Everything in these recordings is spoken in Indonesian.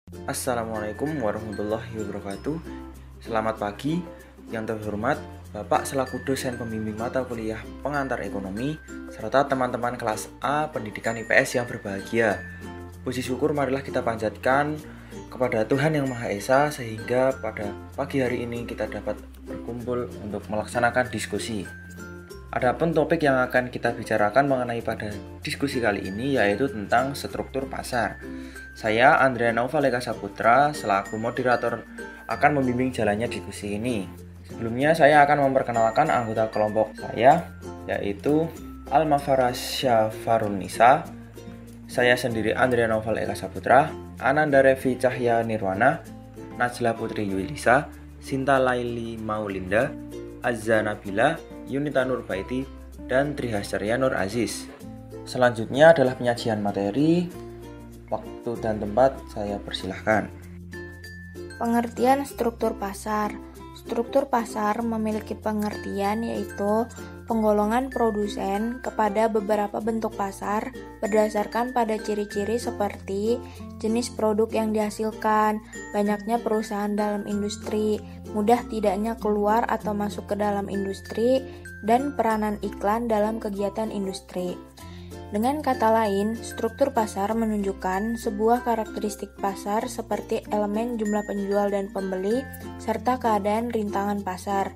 Assalamualaikum warahmatullahi wabarakatuh. Selamat pagi, yang terhormat Bapak selaku dosen pembimbing mata kuliah pengantar ekonomi, serta teman-teman kelas A pendidikan IPS yang berbahagia. Puji syukur marilah kita panjatkan kepada Tuhan Yang Maha Esa sehingga pada pagi hari ini kita dapat berkumpul untuk melaksanakan diskusi. Adapun topik yang akan kita bicarakan mengenai pada diskusi kali ini yaitu tentang struktur pasar. Saya Andrea Naufal Eka Saputra selaku moderator akan membimbing jalannya diskusi ini. Sebelumnya saya akan memperkenalkan anggota kelompok saya yaitu Almafara Syafarun Nisa. Saya sendiri Andrea Naufal Eka Saputra, Ananda Revi Cahya Nirwana, Najla Putri Yulisa, Sinta Laili Maulinda, Azza Nabila, Yunita Nurbaiti, dan Trihasarya Nur Aziz. Selanjutnya adalah penyajian materi. Waktu dan tempat saya persilahkan. Pengertian struktur pasar. Struktur pasar memiliki pengertian yaitu penggolongan produsen kepada beberapa bentuk pasar berdasarkan pada ciri-ciri seperti jenis produk yang dihasilkan, banyaknya perusahaan dalam industri, mudah tidaknya keluar atau masuk ke dalam industri, dan peranan iklan dalam kegiatan industri. Dengan kata lain, struktur pasar menunjukkan sebuah karakteristik pasar seperti elemen jumlah penjual dan pembeli, serta keadaan rintangan pasar.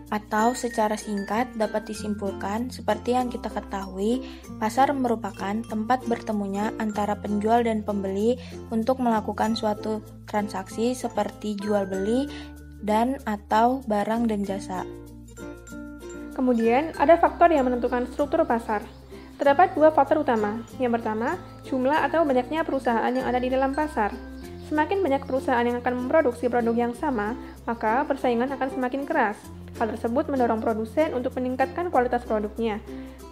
Atau secara singkat dapat disimpulkan seperti yang kita ketahui, pasar merupakan tempat bertemunya antara penjual dan pembeli untuk melakukan suatu transaksi seperti jual beli dan atau barang dan jasa. Kemudian, ada faktor yang menentukan struktur pasar. Terdapat dua faktor utama. Yang pertama, jumlah atau banyaknya perusahaan yang ada di dalam pasar. Semakin banyak perusahaan yang akan memproduksi produk yang sama, maka persaingan akan semakin keras. Hal tersebut mendorong produsen untuk meningkatkan kualitas produknya.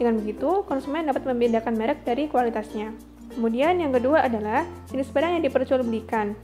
Dengan begitu, konsumen dapat membedakan merek dari kualitasnya. Kemudian yang kedua adalah jenis barang yang diperjualbelikan.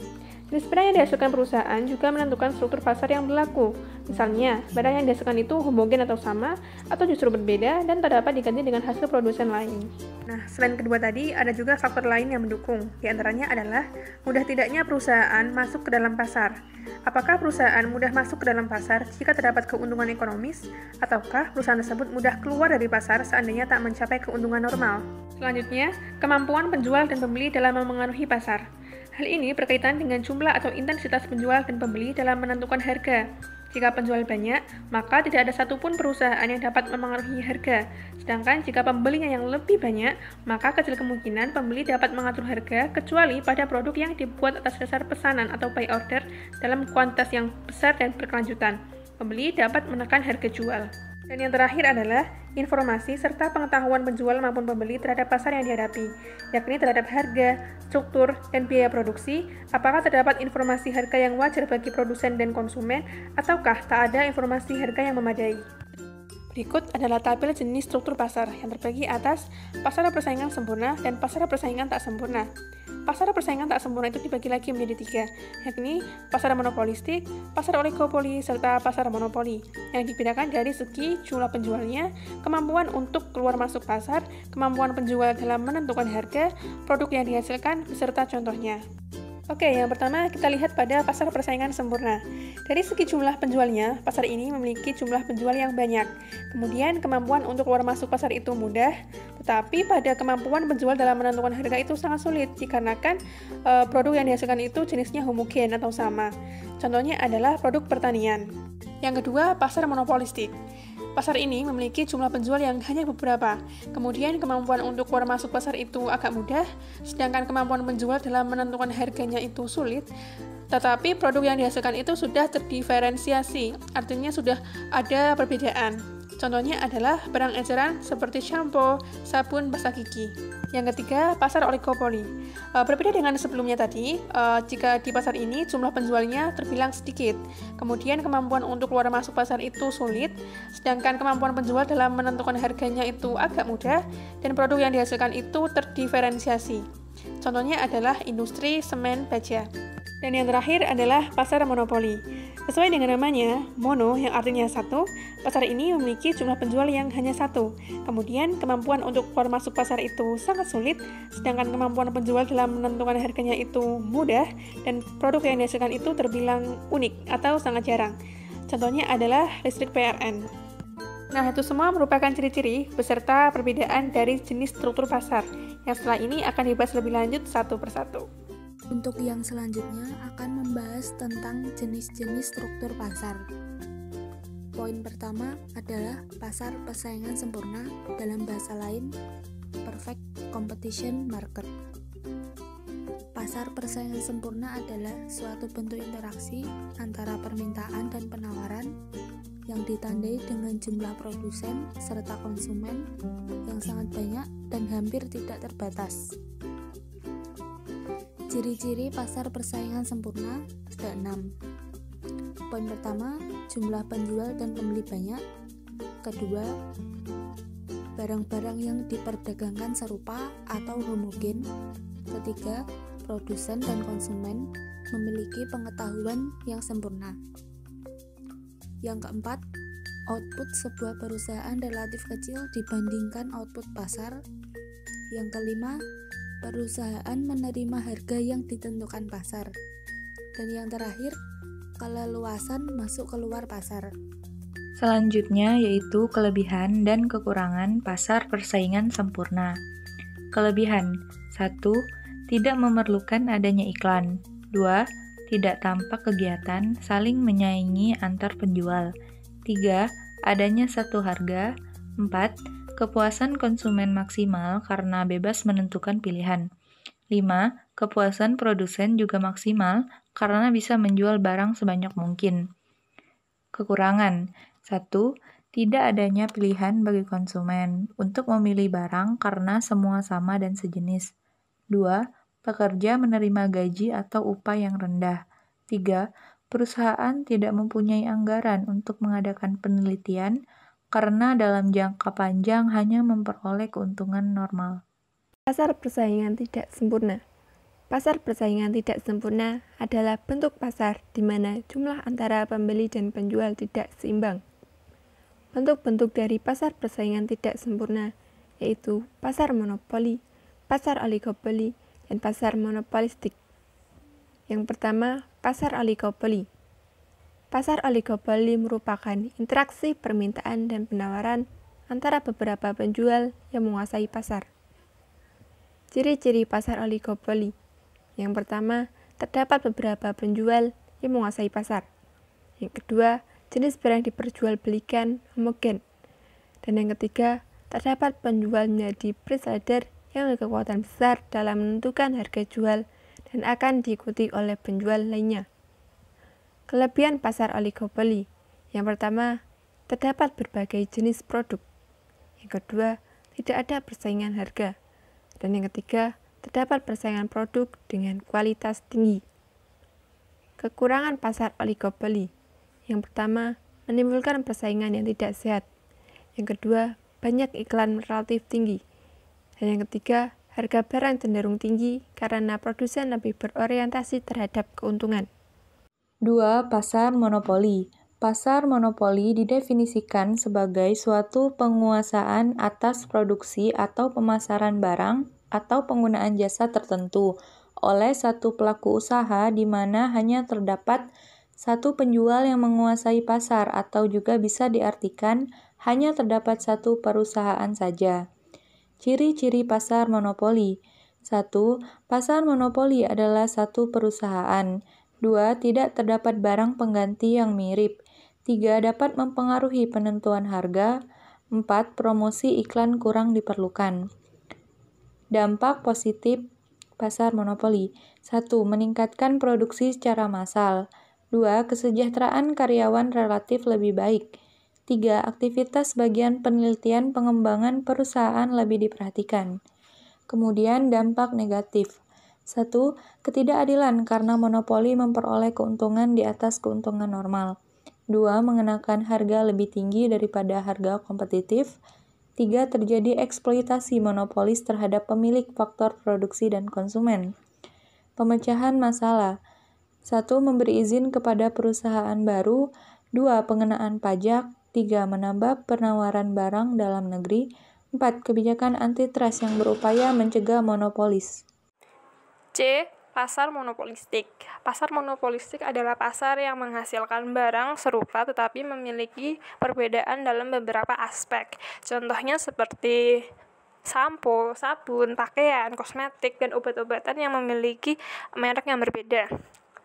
Jenis barang yang dihasilkan perusahaan juga menentukan struktur pasar yang berlaku. Misalnya, barang yang dihasilkan itu homogen atau sama, atau justru berbeda dan tak dapat diganti dengan hasil produsen lain. Nah, selain kedua tadi, ada juga faktor lain yang mendukung. Di antaranya adalah mudah tidaknya perusahaan masuk ke dalam pasar. Apakah perusahaan mudah masuk ke dalam pasar jika terdapat keuntungan ekonomis, ataukah perusahaan tersebut mudah keluar dari pasar seandainya tak mencapai keuntungan normal? Selanjutnya, kemampuan penjual dan pembeli dalam memengaruhi pasar. Hal ini berkaitan dengan jumlah atau intensitas penjual dan pembeli dalam menentukan harga. Jika penjual banyak, maka tidak ada satupun perusahaan yang dapat memengaruhi harga. Sedangkan jika pembelinya yang lebih banyak, maka kecil kemungkinan pembeli dapat mengatur harga kecuali pada produk yang dibuat atas dasar pesanan atau buy order dalam kuantitas yang besar dan berkelanjutan. Pembeli dapat menekan harga jual. Dan yang terakhir adalah informasi serta pengetahuan penjual maupun pembeli terhadap pasar yang dihadapi, yakni terhadap harga, struktur, dan biaya produksi, apakah terdapat informasi harga yang wajar bagi produsen dan konsumen, ataukah tak ada informasi harga yang memadai. Berikut adalah tabel jenis struktur pasar yang terbagi atas pasar persaingan sempurna dan pasar persaingan tak sempurna. Pasar persaingan tak sempurna itu dibagi lagi menjadi tiga, yakni pasar monopolistik, pasar oligopoli, serta pasar monopoli, yang dibedakan dari segi jumlah penjualnya, kemampuan untuk keluar masuk pasar, kemampuan penjual dalam menentukan harga, produk yang dihasilkan, beserta contohnya. Oke, yang pertama kita lihat pada pasar persaingan sempurna. Dari segi jumlah penjualnya, pasar ini memiliki jumlah penjual yang banyak. Kemudian kemampuan untuk keluar masuk pasar itu mudah, tetapi pada kemampuan penjual dalam menentukan harga itu sangat sulit dikarenakan produk yang dihasilkan itu jenisnya homogen atau sama. Contohnya adalah produk pertanian. Yang kedua, pasar monopolistik. Pasar ini memiliki jumlah penjual yang hanya beberapa. Kemudian kemampuan untuk keluar masuk pasar itu agak mudah, sedangkan kemampuan penjual dalam menentukan harganya itu sulit. Tetapi produk yang dihasilkan itu sudah terdiferensiasi, artinya sudah ada perbedaan. Contohnya adalah barang eceran seperti shampoo, sabun, pasta gigi. Yang ketiga, pasar oligopoli. Berbeda dengan sebelumnya tadi, jika di pasar ini jumlah penjualnya terbilang sedikit. Kemudian kemampuan untuk keluar masuk pasar itu sulit, sedangkan kemampuan penjual dalam menentukan harganya itu agak mudah, dan produk yang dihasilkan itu terdiferensiasi. Contohnya adalah industri semen baja. Dan yang terakhir adalah pasar monopoli. Sesuai dengan namanya, mono yang artinya satu, pasar ini memiliki jumlah penjual yang hanya satu. Kemudian, kemampuan untuk keluar masuk pasar itu sangat sulit, sedangkan kemampuan penjual dalam menentukan harganya itu mudah, dan produk yang dihasilkan itu terbilang unik atau sangat jarang. Contohnya adalah listrik PLN. Nah, itu semua merupakan ciri-ciri beserta perbedaan dari jenis struktur pasar, yang setelah ini akan dibahas lebih lanjut satu persatu. Untuk yang selanjutnya akan membahas tentang jenis-jenis struktur pasar. Poin pertama adalah pasar persaingan sempurna, dalam bahasa lain, perfect competition market. Pasar persaingan sempurna adalah suatu bentuk interaksi antara permintaan dan penawaran yang ditandai dengan jumlah produsen serta konsumen yang sangat banyak dan hampir tidak terbatas. Ciri-ciri pasar persaingan sempurna ada 6. Poin pertama, jumlah penjual dan pembeli banyak. Kedua, barang-barang yang diperdagangkan serupa atau homogen. Ketiga, produsen dan konsumen memiliki pengetahuan yang sempurna. Yang keempat, output sebuah perusahaan relatif kecil dibandingkan output pasar. Yang kelima, perusahaan menerima harga yang ditentukan pasar. Dan yang terakhir, keleluasan masuk keluar pasar. Selanjutnya yaitu kelebihan dan kekurangan pasar persaingan sempurna. Kelebihan: 1. Tidak memerlukan adanya iklan. 2. Tidak tampak kegiatan saling menyaingi antar penjual. 3. Adanya satu harga. 4. Kepuasan konsumen maksimal karena bebas menentukan pilihan. 5. Kepuasan produsen juga maksimal karena bisa menjual barang sebanyak mungkin. Kekurangan: 1. Tidak adanya pilihan bagi konsumen untuk memilih barang karena semua sama dan sejenis. 2. Pekerja menerima gaji atau upah yang rendah. 3. Perusahaan tidak mempunyai anggaran untuk mengadakan penelitian karena dalam jangka panjang hanya memperoleh keuntungan normal. Pasar persaingan tidak sempurna. Pasar persaingan tidak sempurna adalah bentuk pasar di mana jumlah antara pembeli dan penjual tidak seimbang. Bentuk-bentuk dari pasar persaingan tidak sempurna yaitu pasar monopoli, pasar oligopoli, dan pasar monopolistik. Yang pertama, pasar oligopoli. Pasar oligopoli merupakan interaksi permintaan dan penawaran antara beberapa penjual yang menguasai pasar. Ciri-ciri pasar oligopoli. Yang pertama, terdapat beberapa penjual yang menguasai pasar. Yang kedua, jenis barang diperjualbelikan homogen. Dan yang ketiga, terdapat penjual menjadi price leader yang memiliki kekuatan besar dalam menentukan harga jual dan akan diikuti oleh penjual lainnya. Kelebihan pasar oligopoli. Yang pertama, terdapat berbagai jenis produk. Yang kedua, tidak ada persaingan harga. Dan yang ketiga, terdapat persaingan produk dengan kualitas tinggi. Kekurangan pasar oligopoli. Yang pertama, menimbulkan persaingan yang tidak sehat. Yang kedua, banyak iklan relatif tinggi. Dan yang ketiga, harga barang cenderung tinggi karena produsen lebih berorientasi terhadap keuntungan. 2. Pasar monopoli. Pasar monopoli didefinisikan sebagai suatu penguasaan atas produksi atau pemasaran barang atau penggunaan jasa tertentu oleh satu pelaku usaha di mana hanya terdapat satu penjual yang menguasai pasar atau juga bisa diartikan hanya terdapat satu perusahaan saja. Ciri-ciri pasar monopoli. 1. Pasar monopoli adalah satu perusahaan. 2. Tidak terdapat barang pengganti yang mirip. 3. Dapat mempengaruhi penentuan harga. 4. Promosi iklan kurang diperlukan. Dampak positif pasar monopoli. 1. Meningkatkan produksi secara massal. 2. Kesejahteraan karyawan relatif lebih baik. 3. Aktivitas bagian penelitian pengembangan perusahaan lebih diperhatikan. Kemudian dampak negatif. 1. Ketidakadilan karena monopoli memperoleh keuntungan di atas keuntungan normal. 2. Mengenakan harga lebih tinggi daripada harga kompetitif. 3. Terjadi eksploitasi monopolis terhadap pemilik faktor produksi dan konsumen. Pemecahan masalah. 1. Memberi izin kepada perusahaan baru. 2. Pengenaan pajak. 3. Menambah penawaran barang dalam negeri. 4. Kebijakan antitrust yang berupaya mencegah monopolis. C. Pasar monopolistik. Pasar monopolistik adalah pasar yang menghasilkan barang serupa tetapi memiliki perbedaan dalam beberapa aspek. Contohnya seperti sampo, sabun, pakaian, kosmetik, dan obat-obatan yang memiliki merek yang berbeda.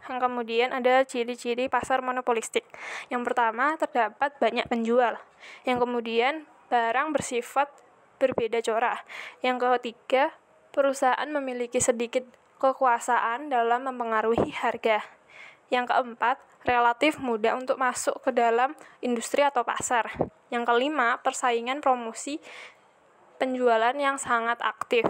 Kemudian ada ciri-ciri pasar monopolistik. Yang pertama, terdapat banyak penjual. Yang kemudian, barang bersifat berbeda corak. Yang ketiga, perusahaan memiliki sedikit kekuasaan dalam mempengaruhi harga. Yang keempat, relatif mudah untuk masuk ke dalam industri atau pasar. Yang kelima, persaingan promosi penjualan yang sangat aktif.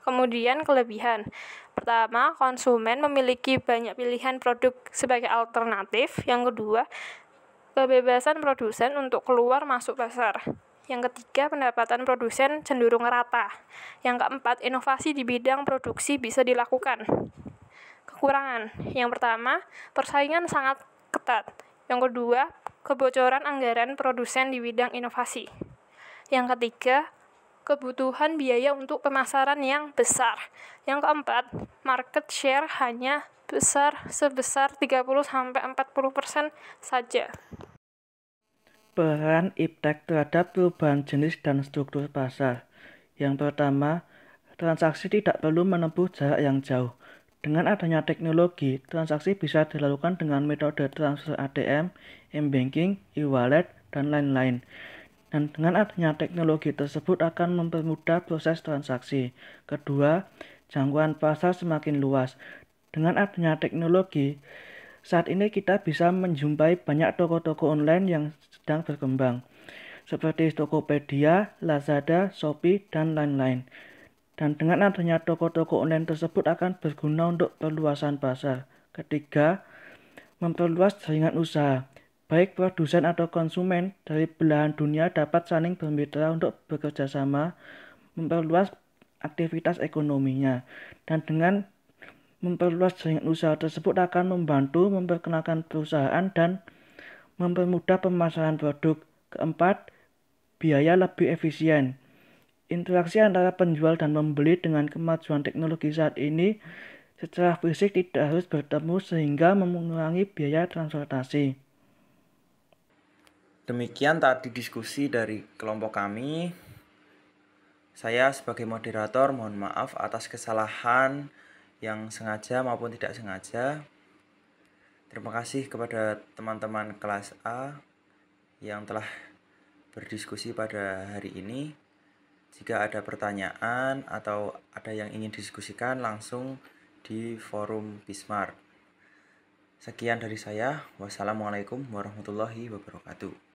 Kemudian kelebihan. Pertama, konsumen memiliki banyak pilihan produk sebagai alternatif. Yang kedua, kebebasan produsen untuk keluar masuk pasar. Yang ketiga, pendapatan produsen cenderung rata. Yang keempat, inovasi di bidang produksi bisa dilakukan. Kekurangan. Yang pertama, persaingan sangat ketat. Yang kedua, kebocoran anggaran produsen di bidang inovasi. Yang ketiga, kebutuhan biaya untuk pemasaran yang besar. Yang keempat, market share hanya sebesar 30-40% saja. Peran iptek terhadap perubahan jenis dan struktur pasar. Yang pertama, transaksi tidak perlu menempuh jarak yang jauh. Dengan adanya teknologi, transaksi bisa dilakukan dengan metode transfer ATM, m-banking, e-wallet, dan lain-lain. Dan dengan adanya teknologi tersebut akan mempermudah proses transaksi. Kedua, jangkauan pasar semakin luas. Dengan adanya teknologi, saat ini kita bisa menjumpai banyak toko-toko online yang sedang berkembang, seperti Tokopedia, Lazada, Shopee, dan lain-lain. Dan dengan adanya toko-toko online tersebut akan berguna untuk perluasan pasar. Ketiga, memperluas jaringan usaha. Baik produsen atau konsumen dari belahan dunia dapat saling bermitra untuk bekerja sama, memperluas aktivitas ekonominya. Dan dengan memperluas jaringan usaha tersebut akan membantu memperkenalkan perusahaan dan mempermudah pemasaran produk. Keempat, biaya lebih efisien. Interaksi antara penjual dan pembeli dengan kemajuan teknologi saat ini secara fisik tidak harus bertemu sehingga mengurangi biaya transportasi. Demikian tadi diskusi dari kelompok kami. Saya sebagai moderator mohon maaf atas kesalahan yang sengaja maupun tidak sengaja. Terima kasih kepada teman-teman kelas A yang telah berdiskusi pada hari ini. Jika ada pertanyaan atau ada yang ingin didiskusikan, langsung di forum Bismart. Sekian dari saya. Wassalamualaikum warahmatullahi wabarakatuh.